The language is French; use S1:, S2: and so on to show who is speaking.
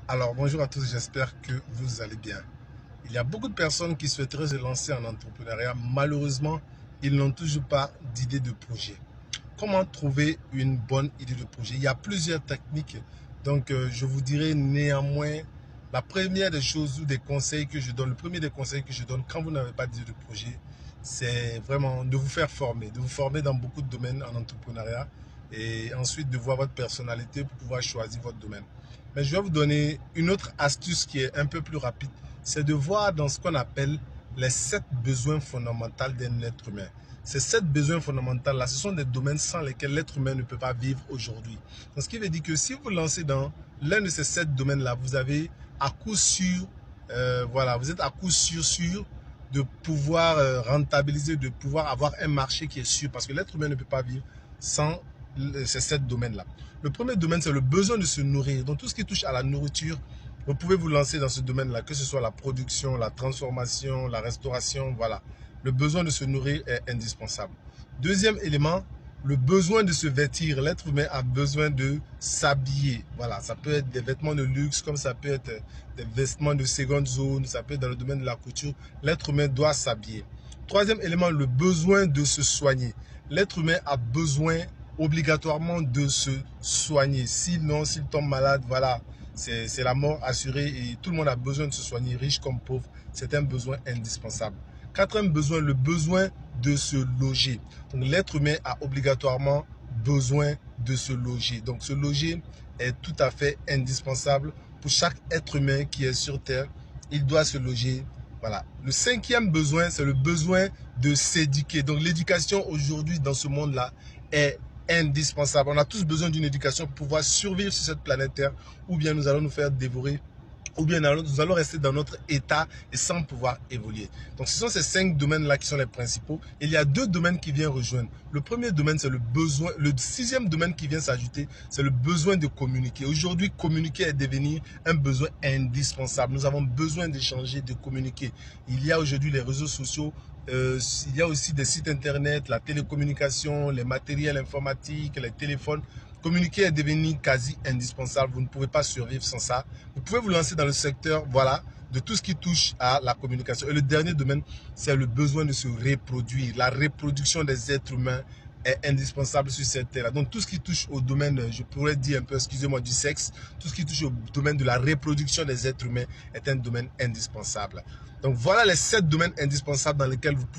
S1: Alors bonjour à tous, j'espère que vous allez bien. Il y a beaucoup de personnes qui souhaiteraient se lancer en entrepreneuriat. Malheureusement, ils n'ont toujours pas d'idée de projet. Comment trouver une bonne idée de projet? Il y a plusieurs techniques. Donc je vous dirai néanmoins la première des choses ou des conseils que je donne, le premier des conseils que je donne quand vous n'avez pas d'idée de projet, c'est vraiment de vous faire former, de vous former dans beaucoup de domaines en entrepreneuriat et ensuite de voir votre personnalité pour pouvoir choisir votre domaine. Mais je vais vous donner une autre astuce qui est un peu plus rapide, c'est de voir dans ce qu'on appelle les 7 besoins fondamentaux d'un être humain. Ces 7 besoins fondamentaux-là, ce sont des domaines sans lesquels l'être humain ne peut pas vivre aujourd'hui. Donc, ce qui veut dire que si vous lancez dans l'un de ces 7 domaines-là, vous avez à coup sûr, vous êtes à coup sûr de pouvoir rentabiliser, de pouvoir avoir un marché qui est sûr, parce que l'être humain ne peut pas vivre sans ces 7 domaines-là. Le premier domaine, c'est le besoin de se nourrir. Donc, tout ce qui touche à la nourriture, vous pouvez vous lancer dans ce domaine-là, que ce soit la production, la transformation, la restauration, voilà. Le besoin de se nourrir est indispensable. Deuxième élément, le besoin de se vêtir. L'être humain a besoin de s'habiller. Voilà, ça peut être des vêtements de luxe, comme ça peut être des vêtements de seconde zone, ça peut être dans le domaine de la couture. L'être humain doit s'habiller. Troisième élément, le besoin de se soigner. L'être humain a besoin obligatoirement de se soigner. Sinon, s'il tombe malade, voilà, c'est la mort assurée et tout le monde a besoin de se soigner, riche comme pauvre. C'est un besoin indispensable. Quatrième besoin, le besoin de se loger. Donc l'être humain a obligatoirement besoin de se loger. Donc se loger est tout à fait indispensable pour chaque être humain qui est sur Terre. Il doit se loger. Voilà. Le cinquième besoin, c'est le besoin de s'éduquer. Donc l'éducation aujourd'hui dans ce monde-là est indispensable. On a tous besoin d'une éducation pour pouvoir survivre sur cette planète Terre, ou bien nous allons nous faire dévorer, ou bien nous allons rester dans notre état et sans pouvoir évoluer. Donc ce sont ces 5 domaines-là qui sont les principaux. Il y a 2 domaines qui viennent rejoindre. Le premier domaine, c'est le besoin. Le 6e domaine qui vient s'ajouter, c'est le besoin de communiquer. Aujourd'hui, communiquer est devenu un besoin indispensable. Nous avons besoin d'échanger, de communiquer. Il y a aujourd'hui les réseaux sociaux, il y a aussi des sites internet, la télécommunication, les matériels informatiques, les téléphones. Communiquer est devenu quasi indispensable. Vous ne pouvez pas survivre sans ça. Vous pouvez vous lancer dans le secteur, voilà, de tout ce qui touche à la communication. Et le dernier domaine, c'est le besoin de se reproduire. La reproduction des êtres humains est indispensable sur cette terre. Donc tout ce qui touche au domaine, je pourrais dire un peu, excusez-moi, du sexe, tout ce qui touche au domaine de la reproduction des êtres humains est un domaine indispensable. Donc voilà les 7 domaines indispensables dans lesquels vous pouvez